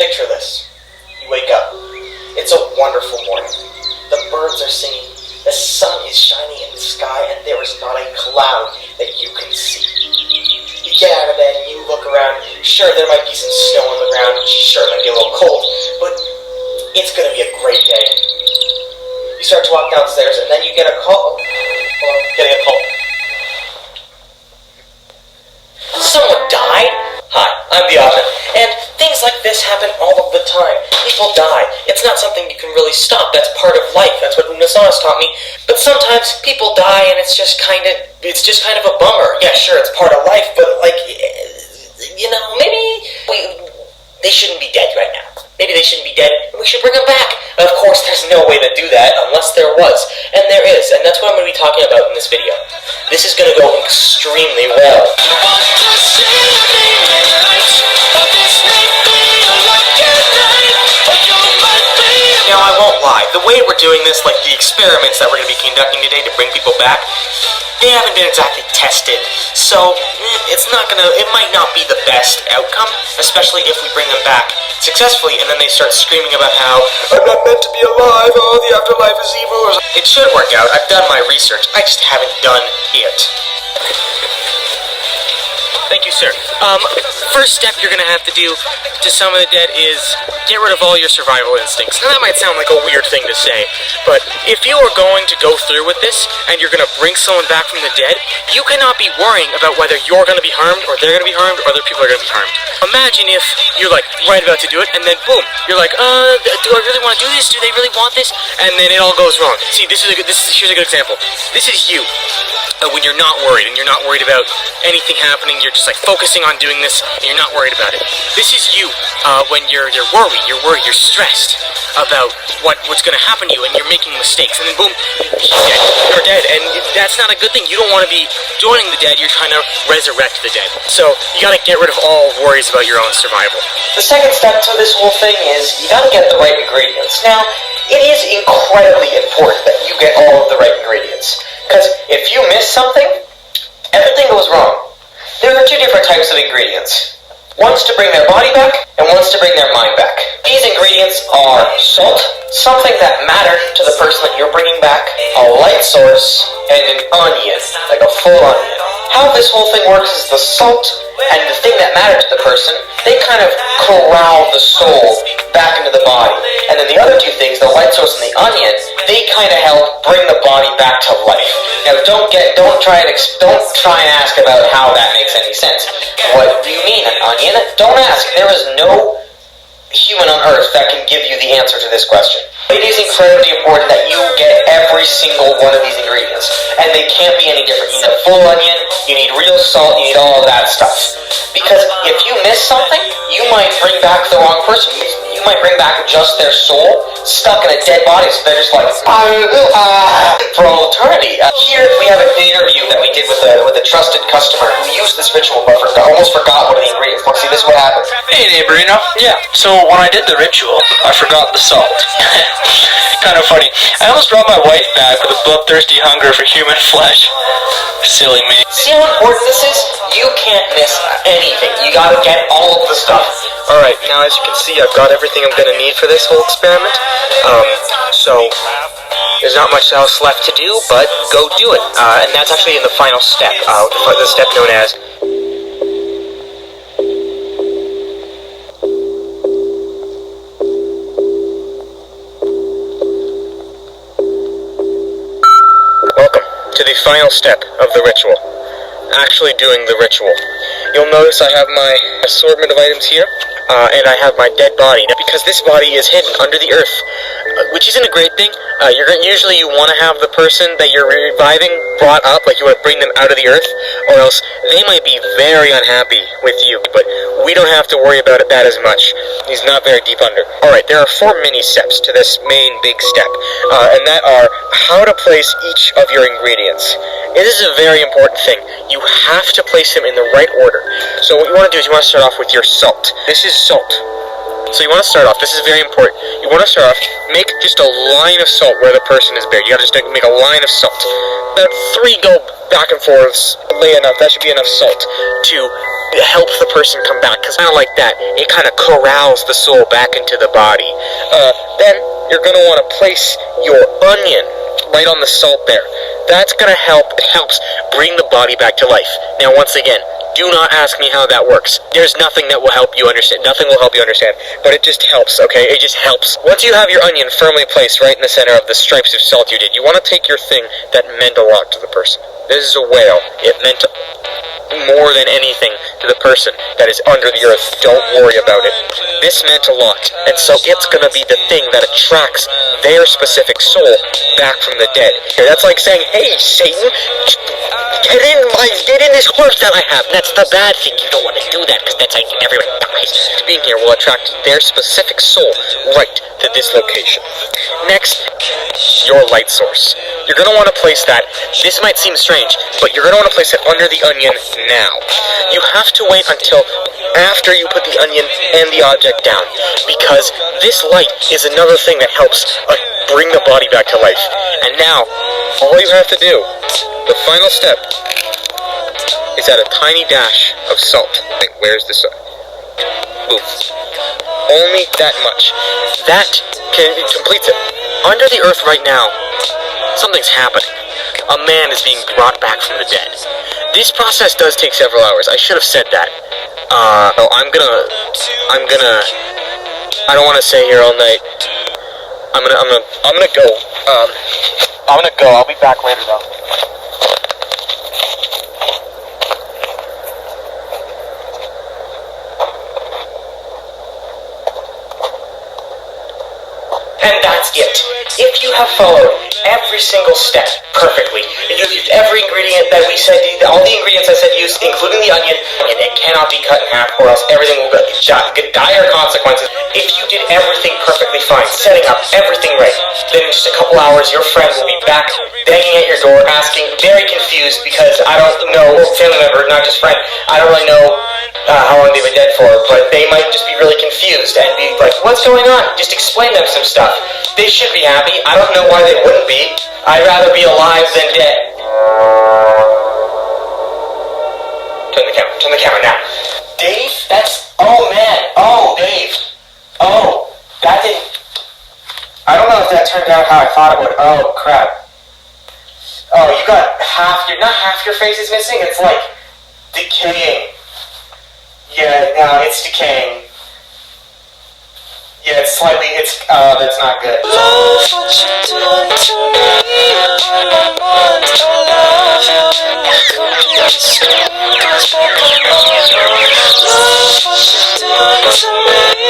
Picture this. You wake up. It's a wonderful morning. The birds are singing. The sun is shining in the sky, and there is not a cloud that you can see. You get out of bed and you look around. Sure, there might be some snow on the ground. Sure, it might be a little cold, but it's going to be a great day. You start to walk downstairs, and then you get a call. Getting a call. Someone died? Hi, I'm the author. And things like this happen all of the time. People die. It's not something you can really stop. That's part of life. That's what Unasanas taught me. But sometimes people die and it's just kind of a bummer. Yeah, sure, it's part of life, but like, you know, maybe they shouldn't be dead right now. Maybe they shouldn't be dead, and we should bring them back. Of course, there's no way to do that unless there was. And there is, and that's what I'm going to be talking about in this video. This is going to go extremely well. Now, I won't lie. The way we're doing this, like the experiments that we're going to be conducting today to bring people back, they haven't been exactly tested. So, it might not be the best outcome, especially if we bring them back successfully and then they start screaming about how I'm not meant to be alive, oh, the afterlife is evil. It should work out. I've done my research. I just haven't done it. Thank you, sir. First step you're going to have to do to summon the dead is get rid of all your survival instincts. Now, that might sound like a weird thing to say, but if you are going to go through with this and you're going to bring someone back from the dead, you cannot be worrying about whether you're going to be harmed or they're going to be harmed or other people are going to be harmed. Imagine if you're like right about to do it and then boom, you're like, do I really want to do this? Do they really want this? And then it all goes wrong. See, here's a good example. This is you. When you're not worried and you're not worried about anything happening, you're just like focusing on doing this and you're not worried about it. This is you when you're worried, you're stressed about what's going to happen to you and you're making mistakes, and then boom, you're dead, and that's not a good thing. You don't want to be joining the dead, you're trying to resurrect the dead. So you got to get rid of all worries about your own survival. The second step to this whole thing is you got to get the right ingredients. Now, it is incredibly important that you get all of the right ingredients, because if you miss something, everything goes wrong. There are two different types of ingredients. One's to bring their body back, and one's to bring their mind back. These ingredients are salt, something that mattered to the person that you're bringing back, a light source, and an onion, like a full onion. How this whole thing works is the salt and the thing that mattered to the person, they kind of corral the soul back into the body. And then the other two things, the light source and the onion, they kind of help bring the body back to life. Now, don't try and ask about how that makes any sense. What do you mean, an onion? Don't ask. There is no human on Earth that can give you the answer to this question. It is incredibly important that you get every single one of these ingredients, and they can't be any different. You need a full onion, you need real salt, you need all of that stuff. Because if you miss something, you might bring back the wrong person. You might bring back just their soul stuck in a dead body, so they're just like, for all eternity. Here we have an interview that we did with a trusted customer who used this ritual but almost forgot one of the ingredients. Look, see, this is what happened. Hey, Neighborino. Yeah, so when I did the ritual, I forgot the salt. Kind of funny. I almost brought my wife back with a bloodthirsty hunger for human flesh. Silly me. See how important this is? You can't miss anything. You gotta get all of the stuff. Alright, now as you can see, I've got everything I'm gonna need for this whole experiment. So there's not much else left to do, but go do it. And that's actually in the final step, the step known as to the final step of the ritual, actually doing the ritual. You'll notice I have my assortment of items here, and I have my dead body. Now, because this body is hidden under the earth, which isn't a great thing, usually you want to have the person that you're reviving brought up, like you want to bring them out of the earth, or else they might be very unhappy with you, but we don't have to worry about that as much. He's not very deep under. Alright, there are 4 mini steps to this main big step, and that are how to place each of your ingredients. This is a very important thing. You have to place them in the right order. So what you want to do is you want to start off with your salt. This is salt. So you want to start off, this is very important, you want to start off, make just a line of salt where the person is buried. You gotta just make a line of salt. About 3 go back and forth, lay enough, that should be enough salt to help the person come back, because kind of like that, it kind of corrals the soul back into the body. Then you're going to want to place your onion right on the salt there. That's going to help. It helps bring the body back to life. Now, once again, do not ask me how that works. There's nothing that will help you understand. Nothing will help you understand, but it just helps, okay? It just helps. Once you have your onion firmly placed right in the center of the stripes of salt you did, you want to take your thing that meant a lot to the person. This is a whale. It meant more than anything to the person that is under the earth. Don't worry about it. This meant a lot, and so it's gonna be the thing that attracts their specific soul back from the dead. That's like saying, hey, Satan, get in this corpse that I have. That's the bad thing. You don't want to do that, because that's how everyone dies. Being here will attract their specific soul right to this location. Next, your light source. You're going to want to place that. This might seem strange, but you're going to want to place it under the onion now. You have to wait until after you put the onion and the object down, because this light is another thing that helps bring the body back to life. And now, all you have to do, the final step, is add a tiny dash of salt. Like, where's the salt? Boom. Only that much. That completes it. Under the earth right now, something's happening. A man is being brought back from the dead. This process does take several hours. I should have said that. I'm gonna I don't want to stay here all night. I'm gonna go. I'm gonna go. I'll be back later though. And that's it. If you have followed every single step perfectly, if you've used every ingredient that we said, all the ingredients I said use, including the onion, and it cannot be cut in half or else everything will get dire consequences. If you did everything perfectly fine, setting up everything right, then in just a couple hours your friend will be back banging at your door, asking, very confused, because I don't know, family member, not just friend, I don't really know how long they've been dead for, but they might just be really confused and be like, what's going on? Just explain them some stuff. They should be happy. I don't know why they wouldn't be. I'd rather be alive than dead. Turn the camera now. Dave, oh man, Dave. That didn't, I don't know if that turned out how I thought it would. Oh crap. Oh, you got not half your face is missing, it's like decaying. Yeah, no, it's decaying. Yeah, it's slightly, that's not good. Love what you're doing to me, on my mind, I love you, and you could be the same, cause back on my mind. Love what you're doing to me,